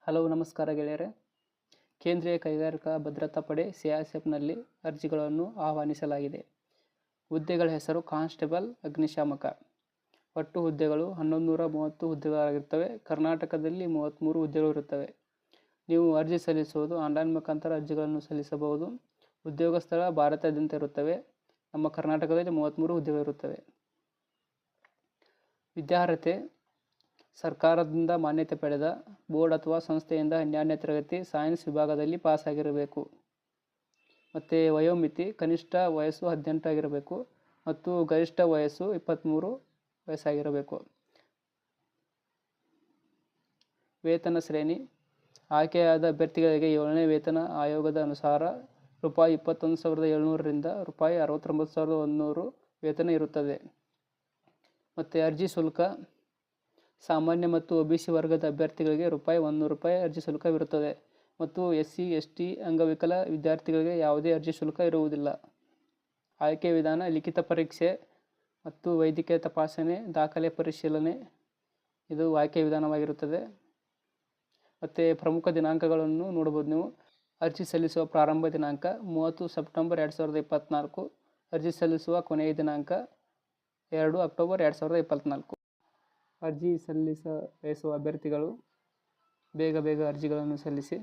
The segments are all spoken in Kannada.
ಹಲೋ ನಮಸ್ಕಾರ ಗೆಳೆಯರೆ. ಕೇಂದ್ರೀಯ ಕೈಗಾರಿಕಾ ಭದ್ರತಾ ಪಡೆ ಸಿಆರ್ಪಿಎಫ್ನಲ್ಲಿ ಅರ್ಜಿಗಳನ್ನು ಆಹ್ವಾನಿಸಲಾಗಿದೆ. ಹುದ್ದೆಗಳ ಹೆಸರು ಕಾನ್ಸ್ಟೇಬಲ್, ಅಗ್ನಿಶಾಮಕ. ಒಟ್ಟು ಹುದ್ದೆಗಳು 1130 ಹುದ್ದೆಗಳಾಗಿರ್ತವೆ. ಕರ್ನಾಟಕದಲ್ಲಿ 33 ಹುದ್ದೆಗಳು ಇರುತ್ತವೆ. ನೀವು ಅರ್ಜಿ ಸಲ್ಲಿಸುವುದು ಆನ್ಲೈನ್ ಮುಖಾಂತರ ಅರ್ಜಿಗಳನ್ನು ಸಲ್ಲಿಸಬಹುದು. ಉದ್ಯೋಗ ಸ್ಥಳ ಭಾರತಾದ್ಯಂತ ಇರುತ್ತವೆ. ನಮ್ಮ ಕರ್ನಾಟಕದಲ್ಲಿ 33 ಹುದ್ದೆಗಳಿರುತ್ತವೆ. ವಿದ್ಯಾರ್ಹತೆ ಸರ್ಕಾರದಿಂದ ಮಾನ್ಯತೆ ಪಡೆದ ಬೋರ್ಡ್ ಅಥವಾ ಸಂಸ್ಥೆಯಿಂದ 12ನೇ ತರಗತಿ ಸೈನ್ಸ್ ವಿಭಾಗದಲ್ಲಿ ಪಾಸ್ ಆಗಿರಬೇಕು. ಮತ್ತು ವಯೋಮಿತಿ ಕನಿಷ್ಠ ವಯಸ್ಸು 18 ಆಗಿರಬೇಕು ಮತ್ತು ಗರಿಷ್ಠ ವಯಸ್ಸು 23 ವಯಸ್ಸಾಗಿರಬೇಕು. ವೇತನ ಶ್ರೇಣಿ ಆಯ್ಕೆಯಾದ ಅಭ್ಯರ್ಥಿಗಳಿಗೆ 7ನೇ ವೇತನ ಆಯೋಗದ ಅನುಸಾರ ರೂಪಾಯಿ 21,700ರಿಂದ ರೂಪಾಯಿ 69,100 ವೇತನ ಇರುತ್ತದೆ. ಮತ್ತು ಅರ್ಜಿ ಶುಲ್ಕ ಸಾಮಾನ್ಯ ಮತ್ತು OBC ವರ್ಗದ ಅಭ್ಯರ್ಥಿಗಳಿಗೆ ರೂಪಾಯಿ 100 ಅರ್ಜಿ ಶುಲ್ಕವಿರುತ್ತದೆ ಮತ್ತು SC ST ಅಂಗವಿಕಲ ವಿದ್ಯಾರ್ಥಿಗಳಿಗೆ ಯಾವುದೇ ಅರ್ಜಿ ಶುಲ್ಕ ಇರುವುದಿಲ್ಲ. ಆಯ್ಕೆ ವಿಧಾನ ಲಿಖಿತ ಪರೀಕ್ಷೆ ಮತ್ತು ವೈದ್ಯಕೀಯ ತಪಾಸಣೆ, ದಾಖಲೆ ಪರಿಶೀಲನೆ ಇದು ಆಯ್ಕೆ ವಿಧಾನವಾಗಿರುತ್ತದೆ. ಮತ್ತು ಪ್ರಮುಖ ದಿನಾಂಕಗಳನ್ನು ನೋಡ್ಬೋದು ನೀವು. ಅರ್ಜಿ ಸಲ್ಲಿಸುವ ಪ್ರಾರಂಭ ದಿನಾಂಕ 30 ಸೆಪ್ಟೆಂಬರ್ 2024. ಅರ್ಜಿ ಸಲ್ಲಿಸುವ ಕೊನೆಯ ದಿನಾಂಕ 2 ಅಕ್ಟೋಬರ್ 2024. ಅರ್ಜಿ ಸಲ್ಲಿಸ ಬಯಸುವ ಅಭ್ಯರ್ಥಿಗಳು ಬೇಗ ಅರ್ಜಿಗಳನ್ನು ಸಲ್ಲಿಸಿ.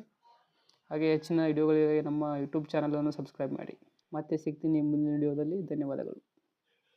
ಹಾಗೆ ಹೆಚ್ಚಿನ ವಿಡಿಯೋಗಳಿಗೆ ನಮ್ಮ ಯೂಟ್ಯೂಬ್ ಚಾನಲನ್ನು ಸಬ್ಸ್ಕ್ರೈಬ್ ಮಾಡಿ. ಮತ್ತೆ ಸಿಗ್ತೀನಿ ಮುಂದಿನ ವಿಡಿಯೋದಲ್ಲಿ. ಧನ್ಯವಾದಗಳು.